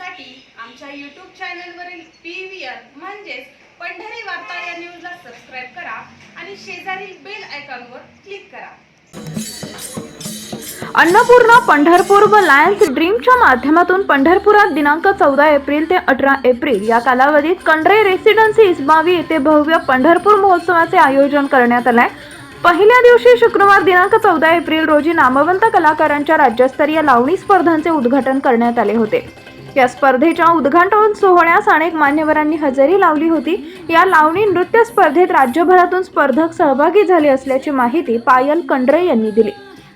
पाहण्यासाठी आमच्या YouTube चॅनलवरील PVR म्हणजेच पंढरी वार्ता या न्यूजला सबस्क्राइब करा आणि शेजारील बेल आयकॉनवर क्लिक करा। अन्नपूर्णा पंढरपूर व लायन्स ड्रीमच्या माध्यमातून पंढरपुरात दिनांक 14 एप्रिल ते 18 एप्रिल या कालावधीत कंडरे रेसिडेन्सी इस्मावी येथे भव्य पंढरपूर महोत्सवाचे आयोजन करण्यात आले आहे। पहिल्या दिवशी शुक्रवार दिनांक 14 एप्रिल रोजी नामवंत कलाकारांच्या राज्यस्तरीय लावणी स्पर्धांचे उद्घाटन करण्यात आले होते। या स्पर्धेच्या उद्घाटन सोहळ्यास अनेक मान्यवरांनी हजेरी लावली होती। या लावणी नृत्य स्पर्धेत राज्यभरातून स्पर्धक सहभागी झाले असल्याची माहिती पायल कंडरे यांनी दिली।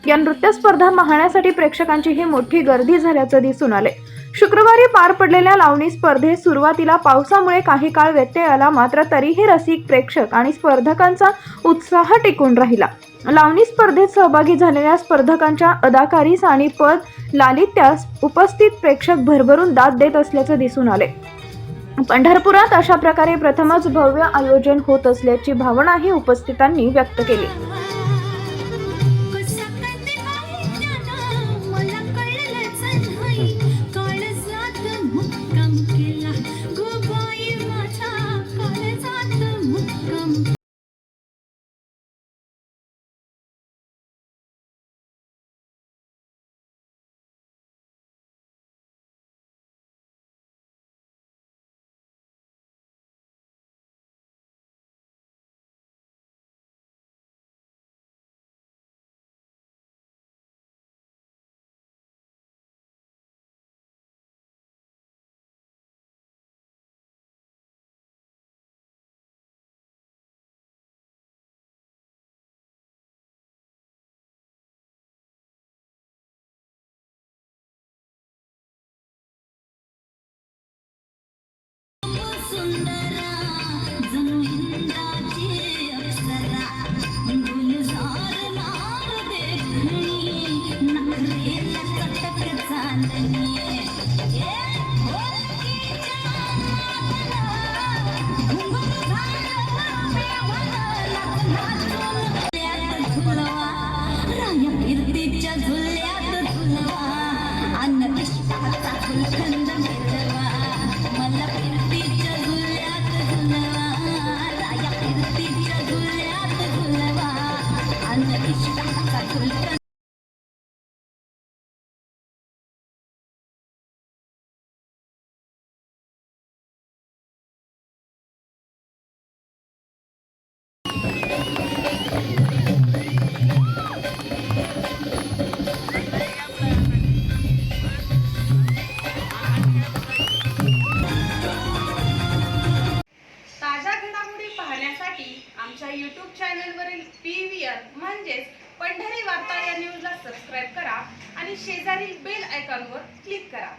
या नृत्य स्पर्धा पाहण्यासाठी प्रेक्षकांचीही मोठी गर्दी झाल्याचे दिसून आले। शुक्रवारी पार पडलेल्या लावणी स्पर्धेत सुरुवातीला पावसामुळे काही काळ व्यत्यय आला, मात्र तरीही रसिक प्रेक्षक आणि स्पर्धकांचा उत्साह टिकून राहिला। लावणी स्पर्धेत सहभागी झालेल्या स्पर्धकांच्या अदाकारीस आणि पद लालित्यास उपस्थित प्रेक्षक भरभरून दाद देत असल्याचे दिसून आले। पंढरपुरात अशा प्रकारे प्रथमच भव्य आयोजन होत असल्याची भावनाही उपस्थितांनी व्यक्त केली। आमच्या YouTube चॅनलवरील PVR म्हणजेच पंढरी वार्ता या न्यूजला सबस्क्राइब करा आणि शेजारील बेल आयकॉनवर क्लिक करा।